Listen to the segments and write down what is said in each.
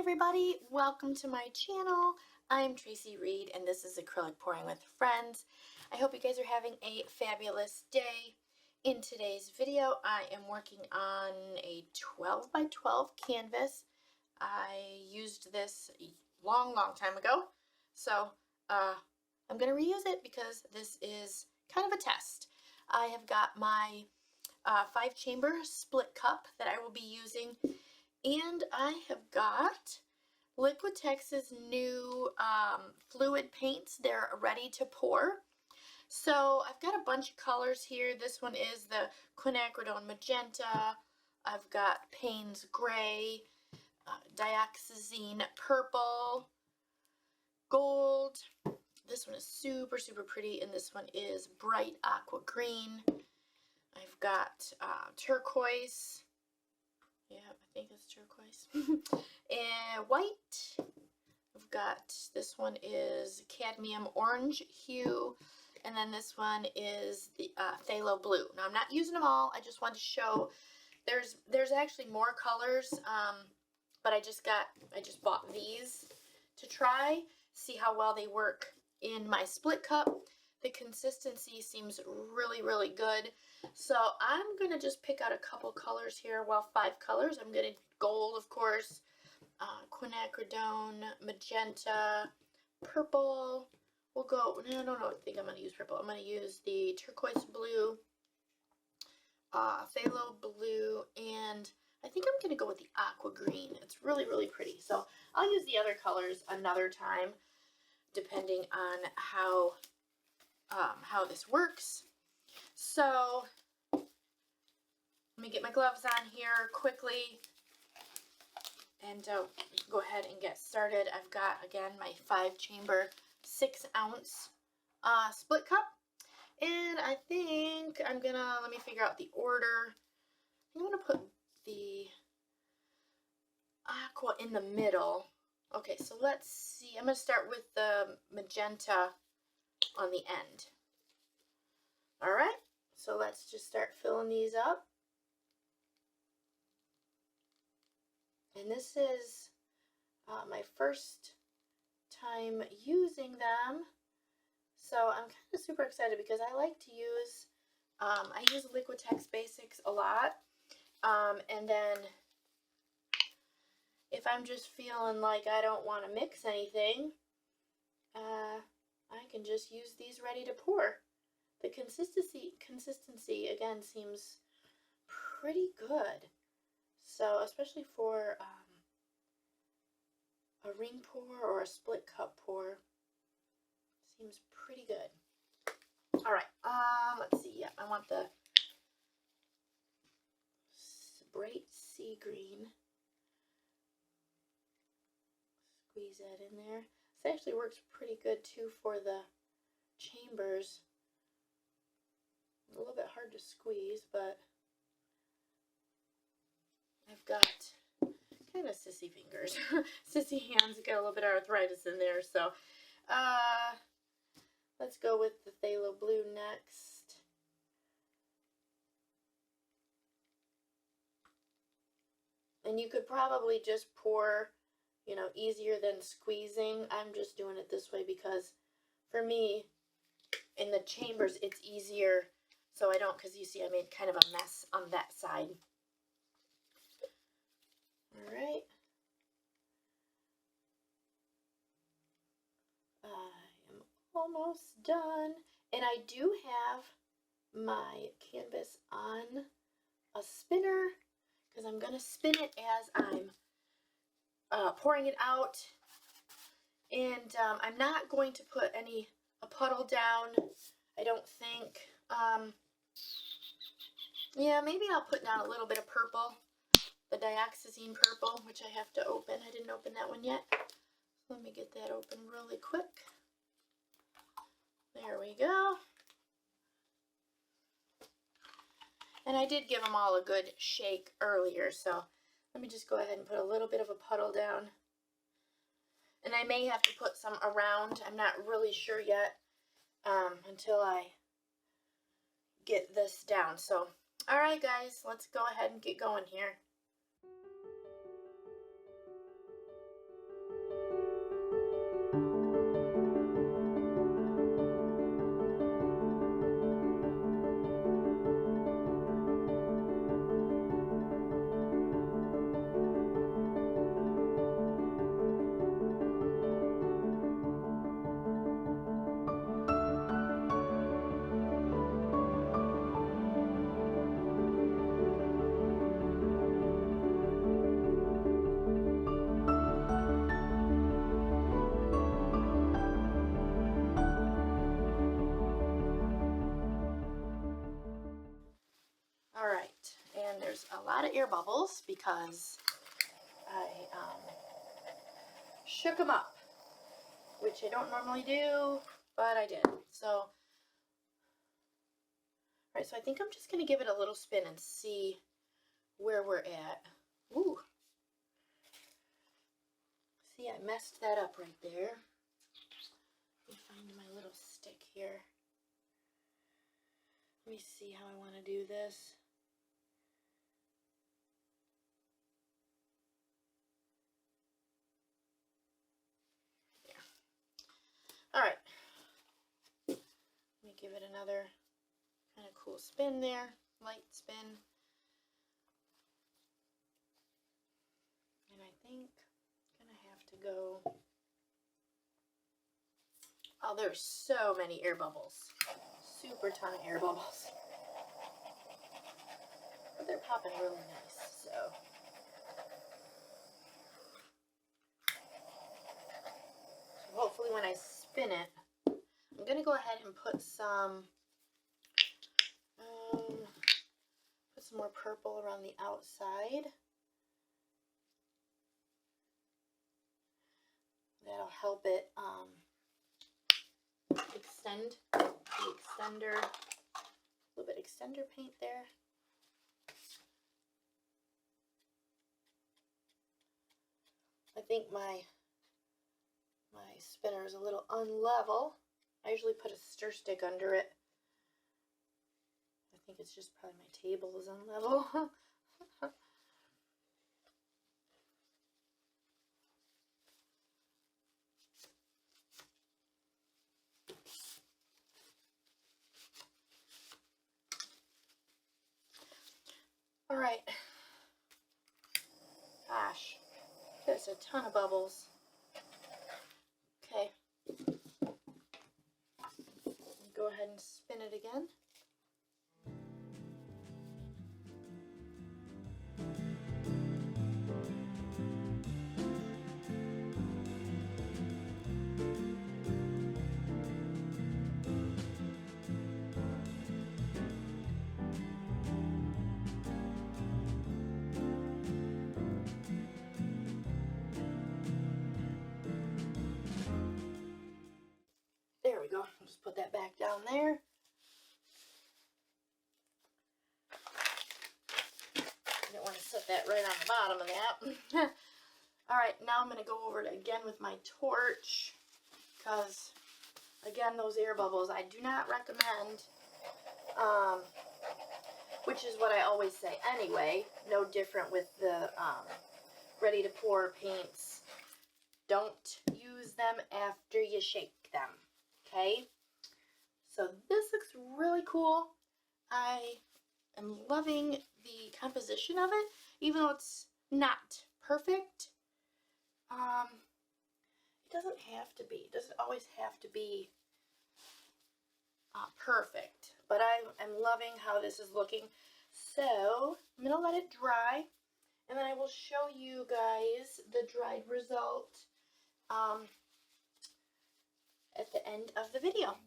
everybody, welcome to my channel. I'm Tracie Reed and this is Acrylic Pouring with Friends. I hope you guys are having a fabulous day. In today's video, I am working on a 12 by 12 canvas. I used this a long time ago, so I'm going to reuse it because this is kind of a test. I have got my 5-chamber split cup that I will be using. And I have got Liquitex's new fluid paints. They're ready to pour. So I've got a bunch of colors here. This one is the Quinacridone Magenta. I've got Payne's Gray, Dioxazine Purple, Gold. This one is super pretty, and this one is Bright Aqua Green. I've got Turquoise. Yeah, I think it's turquoise. And white. I've got, this one is cadmium orange hue. And then this one is the Phthalo Blue. Now I'm not using them all. I just want to show there's actually more colors. But I just bought these to try, see how well they work in my split cup. The consistency seems really good. So I'm going to just pick out a couple colors here. Well, 5 colors. I'm going to gold, of course, Quinacridone Magenta, purple. We'll go, no, I think I'm going to use purple. I'm going to use the Turquoise Blue, Phthalo Blue, and I think I'm going to go with the Aqua Green. It's really pretty. So I'll use the other colors another time, depending on how this works. So let me get my gloves on here quickly and go ahead and get started. I've got, again, my 5-chamber 6-ounce split cup, and I think I'm gonna, let me figure out the order. I'm gonna put the Aqua in the middle. Okay, so let's see. I'm gonna start with the magenta on the end. All right, so let's just start filling these up. And this is my first time using them, so I'm kind of super excited because I like to use, I use Liquitex Basics a lot, and then if I'm just feeling like I don't want to mix anything, I can just use these ready to pour. The consistency again seems pretty good. So especially for a ring pour or a split cup pour, seems pretty good. All right, let's see. Yeah, I want the bright sea green. Squeeze that in there. This actually works pretty good too for the chambers. A little bit hard to squeeze, but I've got kind of sissy fingers, sissy hands. Got a little bit of arthritis in there, so let's go with the Phthalo Blue next. And you could probably just pour, you know, easier than squeezing. I'm just doing it this way because for me, in the chambers, it's easier. So I don't, because you see I made kind of a mess on that side. All right. I am almost done. And I do have my canvas on a spinner because I'm going to spin it as I'm pouring it out. And I'm not going to put a puddle down, I don't think. Yeah, maybe I'll put down a little bit of purple, the Dioxazine Purple, which I have to open. I didn't open that one yet. Let me get that open really quick. There we go. And I did give them all a good shake earlier, so let me just go ahead and put a little bit of a puddle down. And I may have to put some around. I'm not really sure yet until I get this down. So, all right, guys, let's go ahead and get going here. of air bubbles because I shook them up, which I don't normally do, but I did. So, all right, so I think I'm just going to give it a little spin and see where we're at. Ooh. See, I messed that up right there. Let me find my little stick here. Let me see how I want to do this. There. All right. Let me give it another kind of cool spin there, light spin. And I think I'm gonna have to go. Oh, there's so many air bubbles. Super ton of air bubbles. But they're popping really nice, so. So hopefully when I spin it, I'm gonna go ahead and put some more purple around the outside. That'll help it extend the extender. A little bit of extender paint there. I think my spinner is a little unlevel. I usually put a stir stick under it. I think it's just probably my table is unlevel. All right. Gosh, there's a ton of bubbles. Okay. Go ahead and spin it again. There we go. I'll just put that back down there. I don't want to set that right on the bottom of that. All right, now I'm going to go over it again with my torch because, again, those air bubbles I do not recommend, which is what I always say anyway. No different with the ready to pour paints. Don't use them after you shake them. Okay, so this looks really cool. I am loving the composition of it, even though it's not perfect. It doesn't have to be. It doesn't always have to be perfect, but I am loving how this is looking. So I'm gonna let it dry, and then I will show you guys the dried result at the end of the video.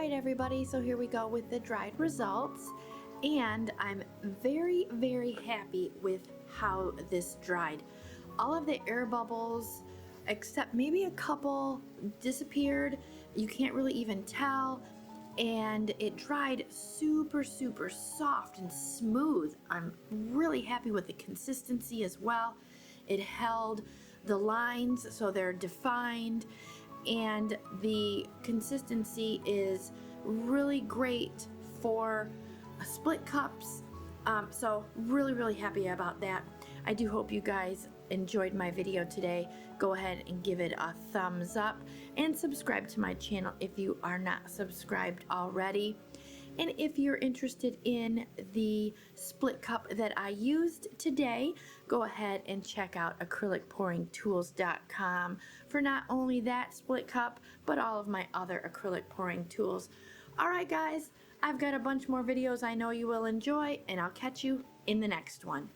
Alright everybody, so here we go with the dried results, and I'm very, very happy with how this dried. All of the air bubbles, except maybe a couple, disappeared. You can't really even tell, and it dried super, super soft and smooth. I'm really happy with the consistency as well. It held the lines so they're defined, and the consistency is really great for split cups. So really happy about that. I do hope you guys enjoyed my video today. Go ahead and give it a thumbs up and subscribe to my channel if you are not subscribed already. And if you're interested in the split cup that I used today, go ahead and check out acrylicpouringtools.com for not only that split cup, but all of my other acrylic pouring tools. Alright guys, I've got a bunch more videos I know you will enjoy, and I'll catch you in the next one.